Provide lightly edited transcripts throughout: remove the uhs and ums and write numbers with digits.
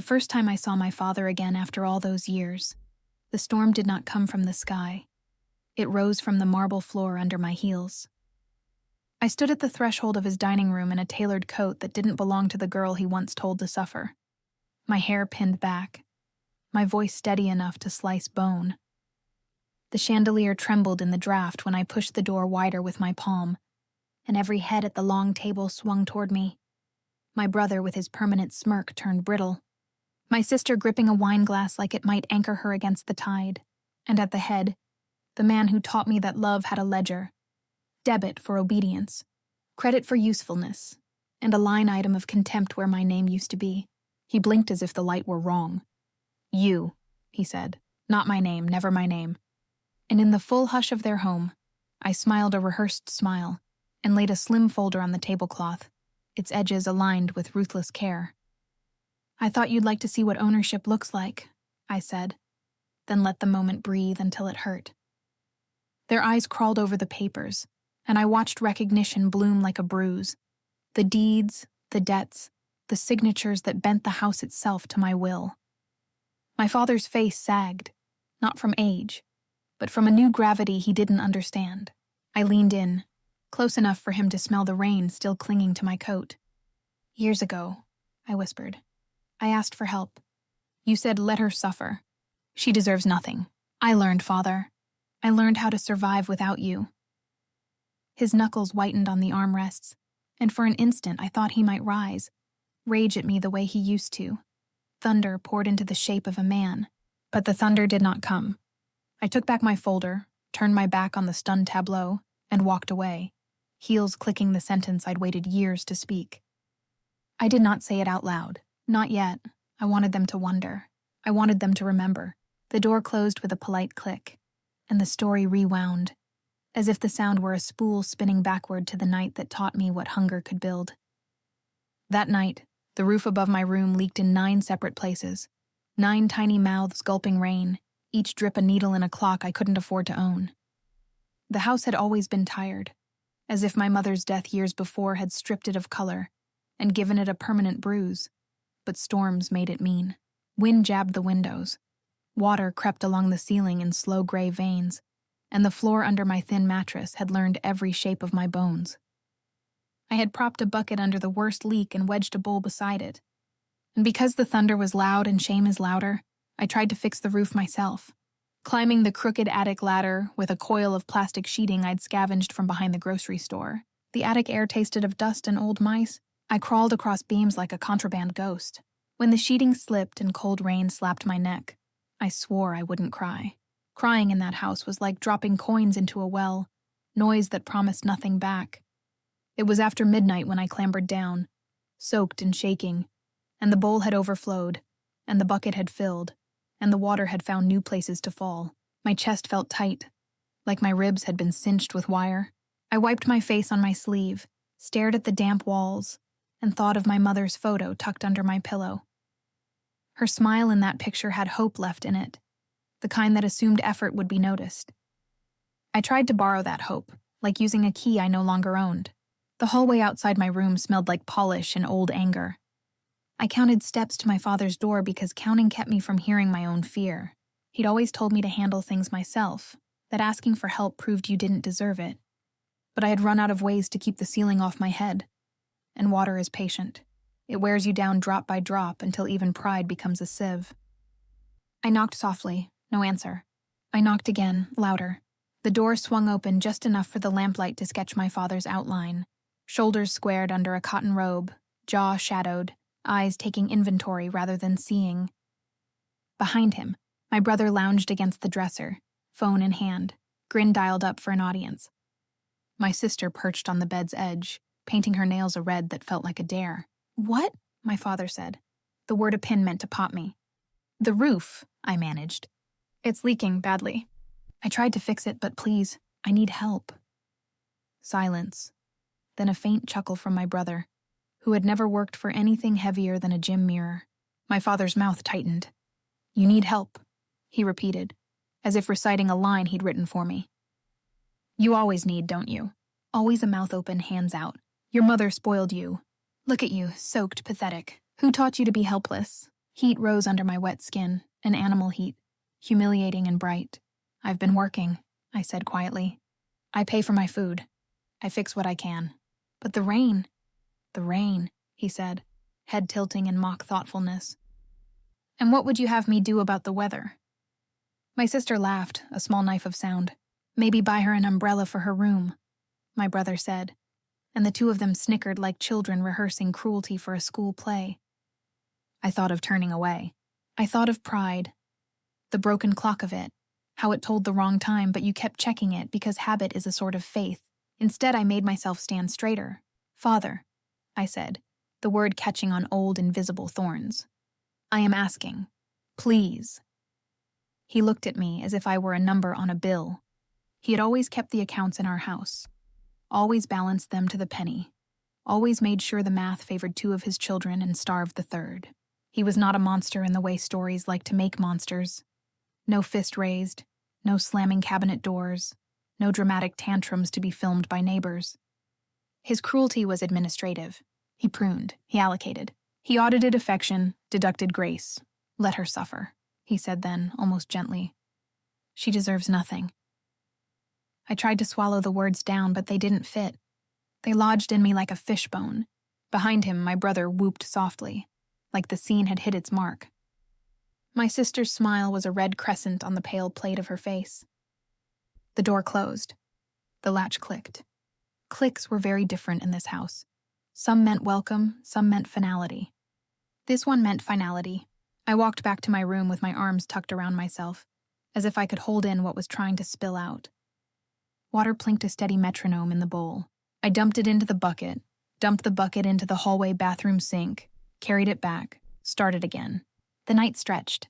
first time I saw my father again after all those years, the storm did not come from the sky. It rose from the marble floor under my heels. I stood at the threshold of his dining room in a tailored coat that didn't belong to the girl he once told to suffer. My hair pinned back, my voice steady enough to slice bone. The chandelier trembled in the draft when I pushed the door wider with my palm, and every head at the long table swung toward me. My brother with his permanent smirk turned brittle. My sister gripping a wine glass like it might anchor her against the tide. And at the head, the man who taught me that love had a ledger. Debit for obedience, credit for usefulness, and a line item of contempt where my name used to be. He blinked as if the light were wrong. "You," he said. "Not my name, never my name." And in the full hush of their home, I smiled a rehearsed smile and laid a slim folder on the tablecloth, its edges aligned with ruthless care. "I thought you'd like to see what ownership looks like," I said, then let the moment breathe until it hurt. Their eyes crawled over the papers, and I watched recognition bloom like a bruise. The deeds, the debts, the signatures that bent the house itself to my will. My father's face sagged, not from age, but from a new gravity he didn't understand. I leaned in, close enough for him to smell the rain still clinging to my coat. "Years ago," I whispered, "I asked for help. You said let her suffer. She deserves nothing. I learned, Father. I learned how to survive without you." His knuckles whitened on the armrests, and for an instant I thought he might rise, rage at me the way he used to. Thunder poured into the shape of a man, but the thunder did not come. I took back my folder, turned my back on the stunned tableau, and walked away, heels clicking the sentence I'd waited years to speak. I did not say it out loud. Not yet. I wanted them to wonder. I wanted them to remember. The door closed with a polite click, and the story rewound, as if the sound were a spool spinning backward to the night that taught me what hunger could build. That night, the roof above my room leaked in 9 separate places, 9 tiny mouths gulping rain, each drip a needle in a clock I couldn't afford to own. The house had always been tired, as if my mother's death years before had stripped it of color and given it a permanent bruise, but storms made it mean. Wind jabbed the windows. Water crept along the ceiling in slow gray veins, and the floor under my thin mattress had learned every shape of my bones. I had propped a bucket under the worst leak and wedged a bowl beside it. And because the thunder was loud and shame is louder, I tried to fix the roof myself. Climbing the crooked attic ladder with a coil of plastic sheeting I'd scavenged from behind the grocery store. The attic air tasted of dust and old mice. I crawled across beams like a contraband ghost. When the sheeting slipped and cold rain slapped my neck, I swore I wouldn't cry. Crying in that house was like dropping coins into a well, noise that promised nothing back. It was after midnight when I clambered down, soaked and shaking, and the bowl had overflowed, and the bucket had filled, and the water had found new places to fall. My chest felt tight, like my ribs had been cinched with wire. I wiped my face on my sleeve, stared at the damp walls, and thought of my mother's photo tucked under my pillow. Her smile in that picture had hope left in it, the kind that assumed effort would be noticed. I tried to borrow that hope, like using a key I no longer owned. The hallway outside my room smelled like polish and old anger. I counted steps to my father's door because counting kept me from hearing my own fear. He'd always told me to handle things myself, that asking for help proved you didn't deserve it. But I had run out of ways to keep the ceiling off my head. And water is patient. It wears you down drop by drop until even pride becomes a sieve. I knocked softly, no answer. I knocked again, louder. The door swung open just enough for the lamplight to sketch my father's outline. Shoulders squared under a cotton robe, jaw shadowed, eyes taking inventory rather than seeing. Behind him, my brother lounged against the dresser, phone in hand, grin dialed up for an audience. My sister perched on the bed's edge, painting her nails a red that felt like a dare. "What?" my father said. The word a pin meant to pop me. "The roof," I managed. "It's leaking badly. I tried to fix it, but please, I need help." Silence. Then a faint chuckle from my brother, who had never worked for anything heavier than a gym mirror. My father's mouth tightened. "You need help," he repeated, as if reciting a line he'd written for me. "You always need, don't you? Always a mouth open, hands out. Your mother spoiled you. Look at you, soaked, pathetic. Who taught you to be helpless? Heat rose under my wet skin, an animal heat, humiliating and bright. "I've been working," I said quietly. "I pay for my food. I fix what I can. But the rain." "The rain," he said, head tilting in mock thoughtfulness. "And what would you have me do about the weather?" My sister laughed, a small knife of sound. "Maybe buy her an umbrella for her room," my brother said, and the two of them snickered like children rehearsing cruelty for a school play. I thought of turning away. I thought of pride, the broken clock of it, how it told the wrong time, but you kept checking it because habit is a sort of faith. Instead, I made myself stand straighter. "Father," I said, the word catching on old invisible thorns. "I am asking. Please." He looked at me as if I were a number on a bill. He had always kept the accounts in our house, always balanced them to the penny, always made sure the math favored two of his children and starved the third. He was not a monster in the way stories like to make monsters. No fist raised, no slamming cabinet doors, no dramatic tantrums to be filmed by neighbors. His cruelty was administrative. He pruned, he allocated. He audited affection, deducted grace. "Let her suffer," he said then, almost gently. "She deserves nothing." I tried to swallow the words down, but they didn't fit. They lodged in me like a fishbone. Behind him, my brother whooped softly, like the scene had hit its mark. My sister's smile was a red crescent on the pale plate of her face. The door closed. The latch clicked. Clicks were very different in this house. Some meant welcome, some meant finality. This one meant finality. I walked back to my room with my arms tucked around myself, as if I could hold in what was trying to spill out. Water plinked a steady metronome in the bowl. I dumped it into the bucket, dumped the bucket into the hallway bathroom sink, carried it back, started again. The night stretched.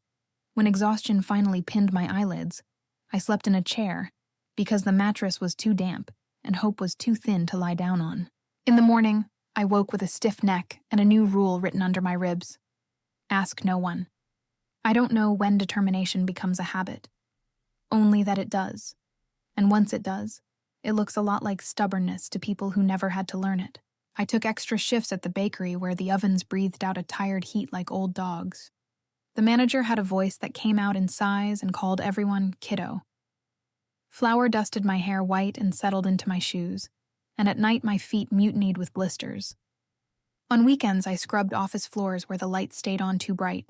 When exhaustion finally pinned my eyelids, I slept in a chair because the mattress was too damp and hope was too thin to lie down on. In the morning, I woke with a stiff neck and a new rule written under my ribs. Ask no one. I don't know when determination becomes a habit. Only that it does. And once it does, it looks a lot like stubbornness to people who never had to learn it. I took extra shifts at the bakery where the ovens breathed out a tired heat like old dogs. The manager had a voice that came out in sighs and called everyone kiddo. Flour dusted my hair white and settled into my shoes, and at night my feet mutinied with blisters. On weekends, I scrubbed office floors where the lights stayed on too bright,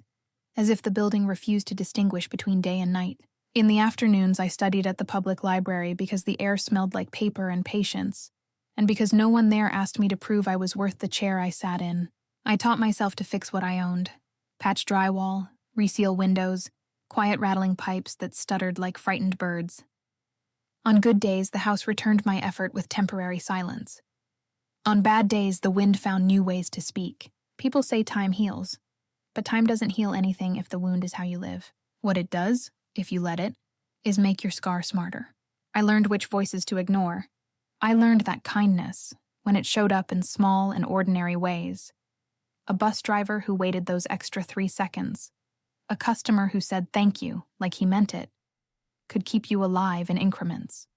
as if the building refused to distinguish between day and night. In the afternoons, I studied at the public library because the air smelled like paper and patience, and because no one there asked me to prove I was worth the chair I sat in. I taught myself to fix what I owned: patch drywall, reseal windows, quiet rattling pipes that stuttered like frightened birds. On good days, the house returned my effort with temporary silence. On bad days, the wind found new ways to speak. People say time heals, but time doesn't heal anything if the wound is how you live. What it does, if you let it, is make your scar smarter. I learned which voices to ignore. I learned that kindness, when it showed up in small and ordinary ways. A bus driver who waited those extra 3 seconds. A customer who said thank you, like he meant it, could keep you alive in increments.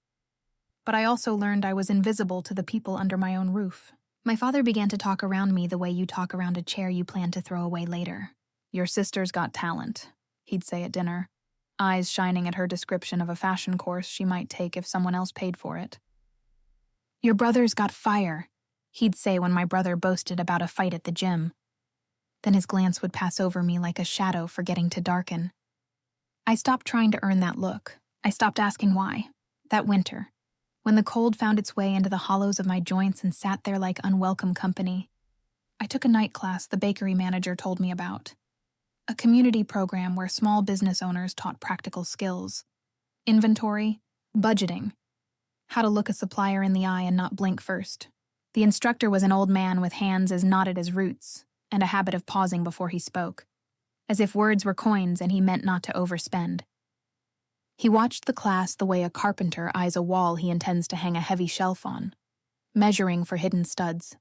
But I also learned I was invisible to the people under my own roof. My father began to talk around me the way you talk around a chair you plan to throw away later. "Your sister's got talent," he'd say at dinner, eyes shining at her description of a fashion course she might take if someone else paid for it. "Your brother's got fire," he'd say when my brother boasted about a fight at the gym. Then his glance would pass over me like a shadow forgetting to darken. I stopped trying to earn that look. I stopped asking why. That winter, when the cold found its way into the hollows of my joints and sat there like unwelcome company, I took a night class the bakery manager told me about. A community program where small business owners taught practical skills: inventory, budgeting, how to look a supplier in the eye and not blink first. The instructor was an old man with hands as knotted as roots and a habit of pausing before he spoke, as if words were coins and he meant not to overspend. He watched the class the way a carpenter eyes a wall he intends to hang a heavy shelf on, measuring for hidden studs.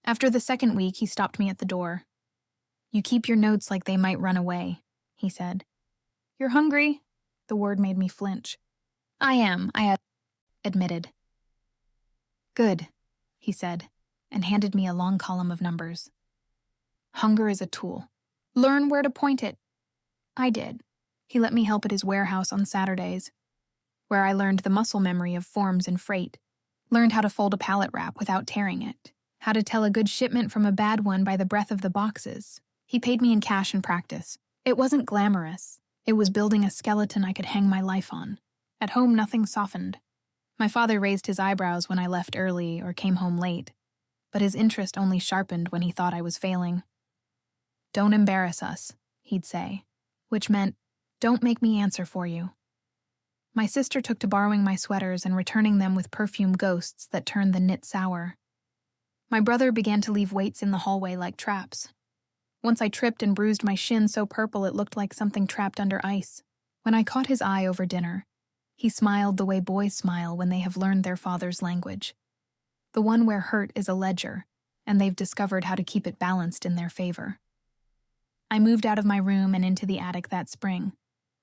After the second week, he stopped me at the door. "You keep your notes like they might run away," he said. "You're hungry?" The word made me flinch. "I am," I admitted. "Good," he said, and handed me a long column of numbers. "Hunger is a tool. Learn where to point it. I did. He let me help at his warehouse on Saturdays, where I learned the muscle memory of forms and freight, learned how to fold a pallet wrap without tearing it, how to tell a good shipment from a bad one by the breadth of the boxes. He paid me in cash and practice. It wasn't glamorous. It was building a skeleton I could hang my life on. At home, nothing softened. My father raised his eyebrows when I left early or came home late, but his interest only sharpened when he thought I was failing. "Don't embarrass us," he'd say, which meant, "Don't make me answer for you." My sister took to borrowing my sweaters and returning them with perfume ghosts that turned the knit sour. My brother began to leave weights in the hallway like traps. Once I tripped and bruised my shin so purple it looked like something trapped under ice. When I caught his eye over dinner, he smiled the way boys smile when they have learned their father's language. The one where hurt is a ledger, and they've discovered how to keep it balanced in their favor. I moved out of my room and into the attic that spring,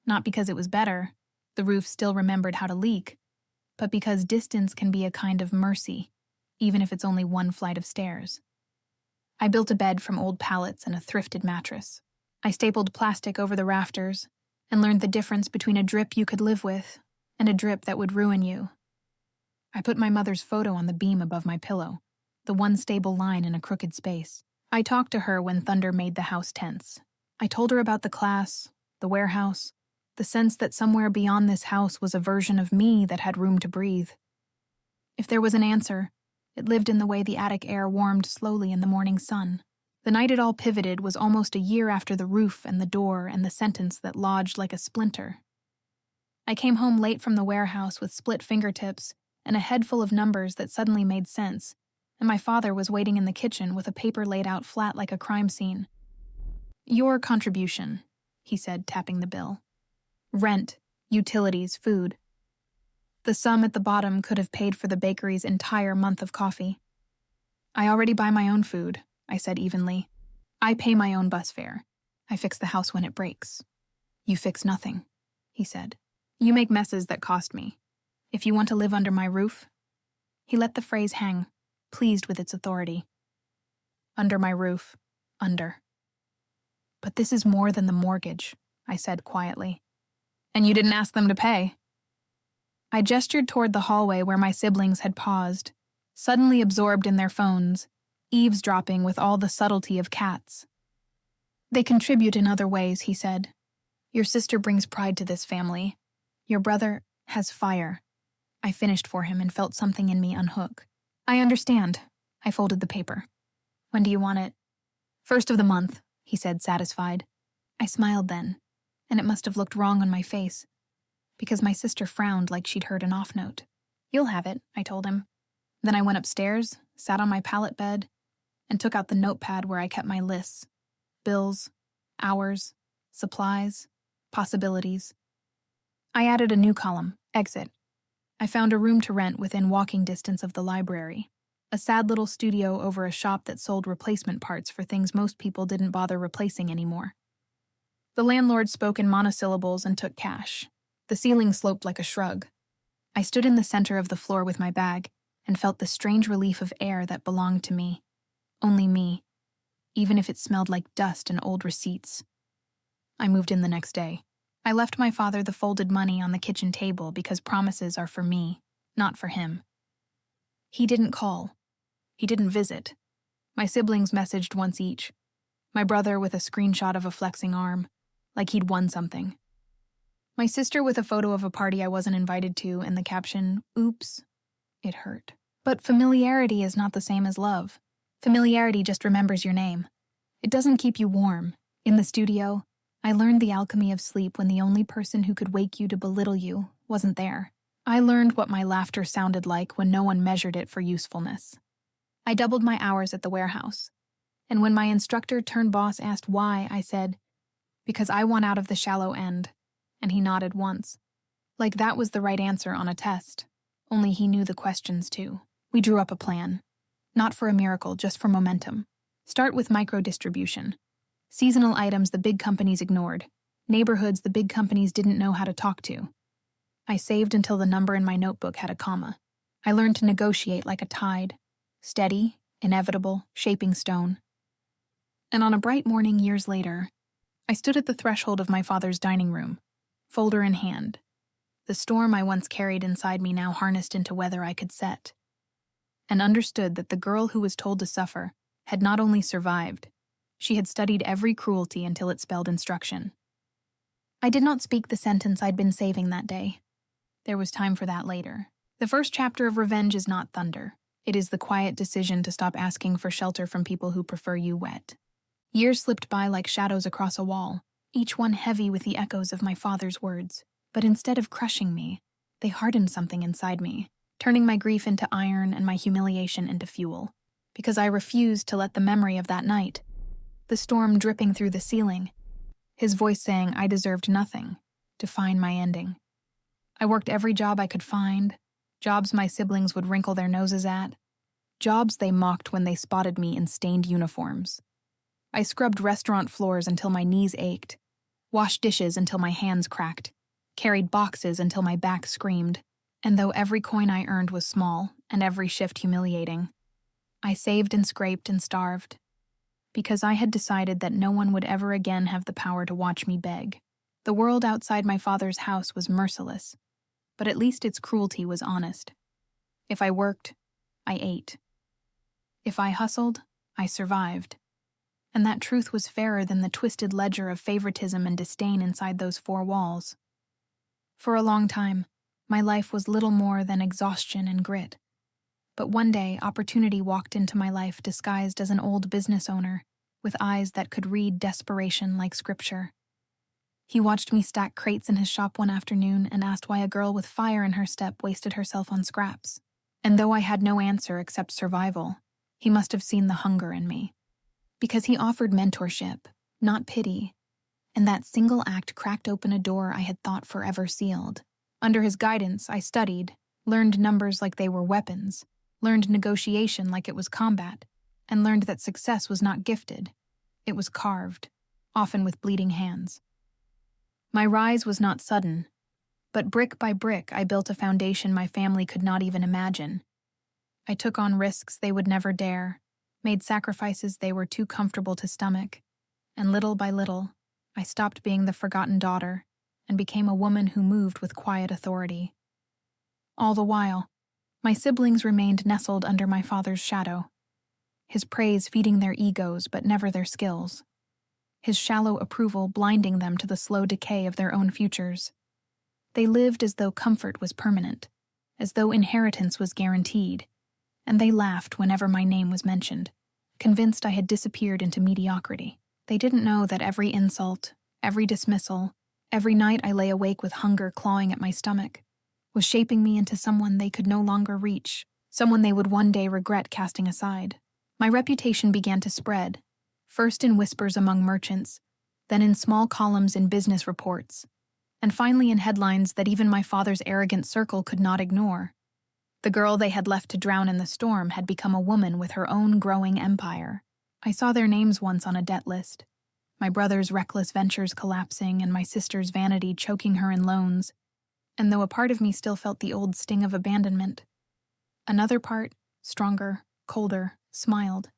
not because it was better, the roof still remembered how to leak, but because distance can be a kind of mercy, even if it's only one flight of stairs. I built a bed from old pallets and a thrifted mattress. I stapled plastic over the rafters and learned the difference between a drip you could live with and a drip that would ruin you. I put my mother's photo on the beam above my pillow, the one stable line in a crooked space. I talked to her when thunder made the house tense. I told her about the class, the warehouse, the sense that somewhere beyond this house was a version of me that had room to breathe. If there was an answer, it lived in the way the attic air warmed slowly in the morning sun. The night it all pivoted was almost a year after the roof and the door and the sentence that lodged like a splinter. I came home late from the warehouse with split fingertips and a head full of numbers that suddenly made sense, and my father was waiting in the kitchen with a paper laid out flat like a crime scene. "Your contribution," he said, tapping the bill. "Rent, utilities, food." The sum at the bottom could have paid for the bakery's entire month of coffee. "I already buy my own food," I said evenly. "I pay my own bus fare. I fix the house when it breaks." "You fix nothing," he said. "You make messes that cost me. If you want to live under my roof..." He let the phrase hang, pleased with its authority. Under my roof, under. "But this is more than the mortgage," I said quietly. "And you didn't ask them to pay." I gestured toward the hallway where my siblings had paused, suddenly absorbed in their phones, eavesdropping with all the subtlety of cats. "They contribute in other ways," he said. "Your sister brings pride to this family. Your brother has fire." I finished for him and felt something in me unhook. "I understand." I folded the paper. "When do you want it?" "First of the month," he said, satisfied. I smiled then, and it must have looked wrong on my face, because my sister frowned like she'd heard an off note. "You'll have it," I told him. Then I went upstairs, sat on my pallet bed, and took out the notepad where I kept my lists. Bills, hours, supplies, possibilities. I added a new column, exit. I found a room to rent within walking distance of the library, a sad little studio over a shop that sold replacement parts for things most people didn't bother replacing anymore. The landlord spoke in monosyllables and took cash. The ceiling sloped like a shrug. I stood in the center of the floor with my bag and felt the strange relief of air that belonged to me. Only me, even if it smelled like dust and old receipts. I moved in the next day. I left my father the folded money on the kitchen table because promises are for me, not for him. He didn't call. He didn't visit. My siblings messaged once each. My brother with a screenshot of a flexing arm, like he'd won something. My sister with a photo of a party I wasn't invited to and the caption, "Oops." It hurt. But familiarity is not the same as love. Familiarity just remembers your name. It doesn't keep you warm. In the studio, I learned the alchemy of sleep when the only person who could wake you to belittle you wasn't there. I learned what my laughter sounded like when no one measured it for usefulness. I doubled my hours at the warehouse. And when my instructor turned boss asked why, I said, "Because I want out of the shallow end." And he nodded once. Like that was the right answer on a test. Only he knew the questions too. We drew up a plan. Not for a miracle, just for momentum. Start with micro-distribution. Seasonal items the big companies ignored. Neighborhoods the big companies didn't know how to talk to. I saved until the number in my notebook had a comma. I learned to negotiate like a tide. Steady, inevitable, shaping stone. And on a bright morning years later, I stood at the threshold of my father's dining room, folder in hand, the storm I once carried inside me now harnessed into weather I could set, and understood that the girl who was told to suffer had not only survived, she had studied every cruelty until it spelled instruction. I did not speak the sentence I'd been saving that day. There was time for that later. The first chapter of revenge is not thunder. It is the quiet decision to stop asking for shelter from people who prefer you wet. Years slipped by like shadows across a wall, each one heavy with the echoes of my father's words. But instead of crushing me, they hardened something inside me, turning my grief into iron and my humiliation into fuel. Because I refused to let the memory of that night, the storm dripping through the ceiling, his voice saying I deserved nothing, define my ending. I worked every job I could find, jobs my siblings would wrinkle their noses at, jobs they mocked when they spotted me in stained uniforms. I scrubbed restaurant floors until my knees ached, washed dishes until my hands cracked, carried boxes until my back screamed, and though every coin I earned was small and every shift humiliating, I saved and scraped and starved, because I had decided that no one would ever again have the power to watch me beg. The world outside my father's house was merciless, but at least its cruelty was honest. If I worked, I ate. If I hustled, I survived. And that truth was fairer than the twisted ledger of favoritism and disdain inside those four walls. For a long time, my life was little more than exhaustion and grit. But one day, opportunity walked into my life disguised as an old business owner, with eyes that could read desperation like scripture. He watched me stack crates in his shop one afternoon and asked why a girl with fire in her step wasted herself on scraps. And though I had no answer except survival, he must have seen the hunger in me. Because he offered mentorship, not pity, and that single act cracked open a door I had thought forever sealed. Under his guidance, I studied, learned numbers like they were weapons, learned negotiation like it was combat, and learned that success was not gifted. It was carved, often with bleeding hands. My rise was not sudden, but brick by brick I built a foundation my family could not even imagine. I took on risks they would never dare, made sacrifices they were too comfortable to stomach, and little by little, I stopped being the forgotten daughter and became a woman who moved with quiet authority. All the while, my siblings remained nestled under my father's shadow, his praise feeding their egos but never their skills, his shallow approval blinding them to the slow decay of their own futures. They lived as though comfort was permanent, as though inheritance was guaranteed, and they laughed whenever my name was mentioned, convinced I had disappeared into mediocrity. They didn't know that every insult, every dismissal, every night I lay awake with hunger clawing at my stomach, was shaping me into someone they could no longer reach, someone they would one day regret casting aside. My reputation began to spread, first in whispers among merchants, then in small columns in business reports, and finally in headlines that even my father's arrogant circle could not ignore. The girl they had left to drown in the storm had become a woman with her own growing empire. I saw their names once on a debt list, my brother's reckless ventures collapsing and my sister's vanity choking her in loans, and though a part of me still felt the old sting of abandonment, another part, stronger, colder, smiled,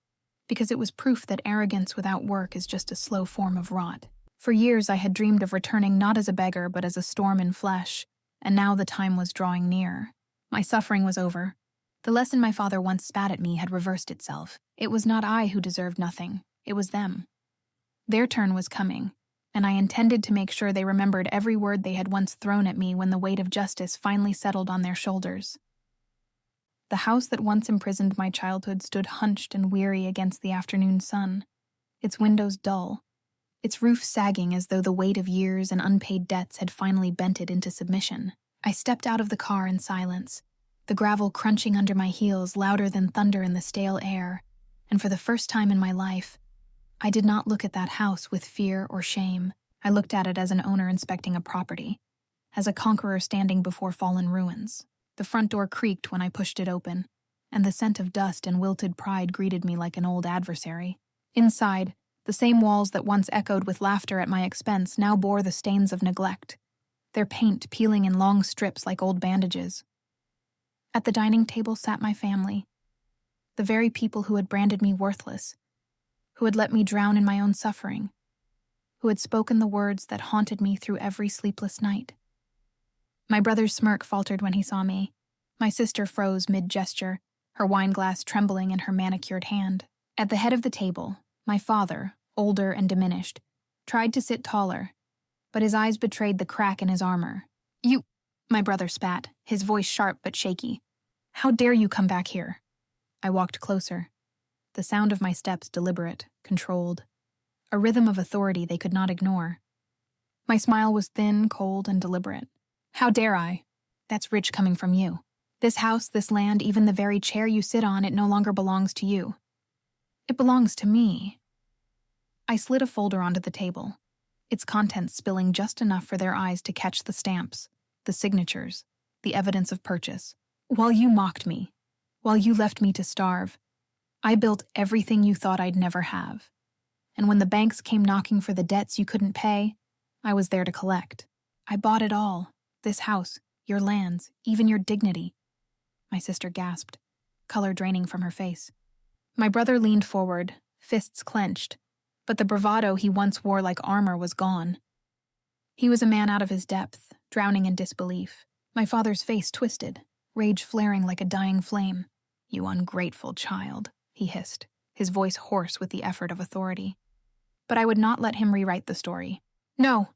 because it was proof that arrogance without work is just a slow form of rot. For years I had dreamed of returning not as a beggar but as a storm in flesh, and now the time was drawing near. My suffering was over. The lesson my father once spat at me had reversed itself. It was not I who deserved nothing, it was them. Their turn was coming, and I intended to make sure they remembered every word they had once thrown at me when the weight of justice finally settled on their shoulders. The house that once imprisoned my childhood stood hunched and weary against the afternoon sun, its windows dull, its roof sagging as though the weight of years and unpaid debts had finally bent it into submission. I stepped out of the car in silence, the gravel crunching under my heels louder than thunder in the stale air, and for the first time in my life, I did not look at that house with fear or shame. I looked at it as an owner inspecting a property, as a conqueror standing before fallen ruins. The front door creaked when I pushed it open, and the scent of dust and wilted pride greeted me like an old adversary. Inside, the same walls that once echoed with laughter at my expense now bore the stains of neglect, their paint peeling in long strips like old bandages. At the dining table sat my family, the very people who had branded me worthless, who had let me drown in my own suffering, who had spoken the words that haunted me through every sleepless night. My brother's smirk faltered when he saw me. My sister froze mid-gesture, her wineglass trembling in her manicured hand. At the head of the table, my father, older and diminished, tried to sit taller, but his eyes betrayed the crack in his armor. "You," my brother spat, his voice sharp but shaky. "How dare you come back here?" I walked closer, the sound of my steps deliberate, controlled, a rhythm of authority they could not ignore. My smile was thin, cold, and deliberate. "How dare I? That's rich coming from you. This house, this land, even the very chair you sit on, it no longer belongs to you. It belongs to me." I slid a folder onto the table, its contents spilling just enough for their eyes to catch the stamps, the signatures, the evidence of purchase. "While you mocked me, while you left me to starve, I built everything you thought I'd never have. And when the banks came knocking for the debts you couldn't pay, I was there to collect. I bought it all, this house, your lands, even your dignity." My sister gasped, color draining from her face. My brother leaned forward, fists clenched, but the bravado he once wore like armor was gone. He was a man out of his depth, drowning in disbelief. My father's face twisted, rage flaring like a dying flame. "You ungrateful child," he hissed, his voice hoarse with the effort of authority. But I would not let him rewrite the story. "No,"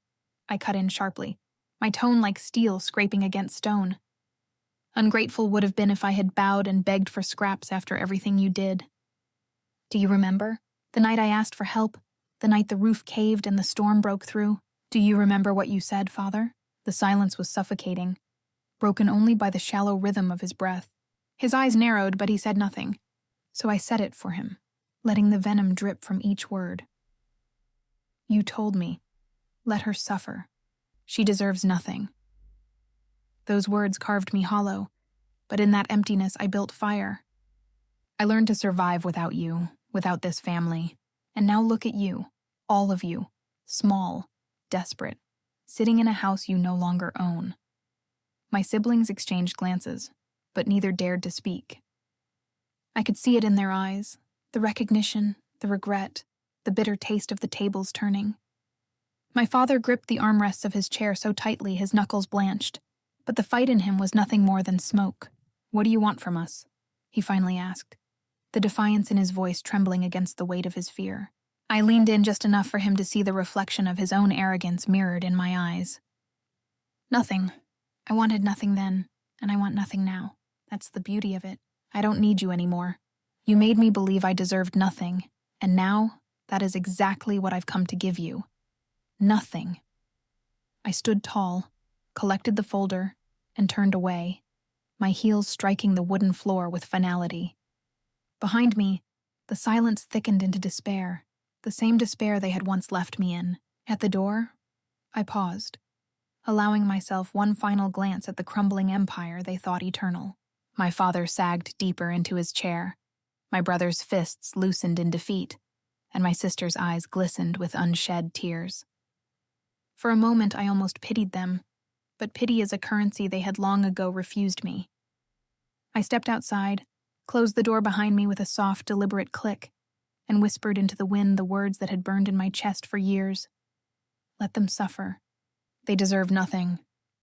I cut in sharply, my tone like steel scraping against stone. "Ungrateful would have been if I had bowed and begged for scraps after everything you did. Do you remember? The night I asked for help, the night the roof caved and the storm broke through. Do you remember what you said, Father?" The silence was suffocating, broken only by the shallow rhythm of his breath. His eyes narrowed, but he said nothing. So I said it for him, letting the venom drip from each word. "You told me, let her suffer. She deserves nothing." Those words carved me hollow, but in that emptiness I built fire. I learned to survive without you, without this family. And now look at you, all of you, small, desperate, sitting in a house you no longer own. My siblings exchanged glances, but neither dared to speak. I could see it in their eyes, the recognition, the regret, the bitter taste of the tables turning. My father gripped the armrests of his chair so tightly his knuckles blanched, but the fight in him was nothing more than smoke. "What do you want from us?" he finally asked, the defiance in his voice trembling against the weight of his fear. I leaned in just enough for him to see the reflection of his own arrogance mirrored in my eyes. "Nothing. I wanted nothing then, and I want nothing now. That's the beauty of it. I don't need you anymore. You made me believe I deserved nothing, and now that is exactly what I've come to give you. Nothing." I stood tall, collected the folder, and turned away, my heels striking the wooden floor with finality. Behind me, the silence thickened into despair, the same despair they had once left me in. At the door, I paused, allowing myself one final glance at the crumbling empire they thought eternal. My father sagged deeper into his chair, my brother's fists loosened in defeat, and my sister's eyes glistened with unshed tears. For a moment I almost pitied them, but pity is a currency they had long ago refused me. I stepped outside, closed the door behind me with a soft, deliberate click, and whispered into the wind the words that had burned in my chest for years. "Let them suffer. They deserve nothing,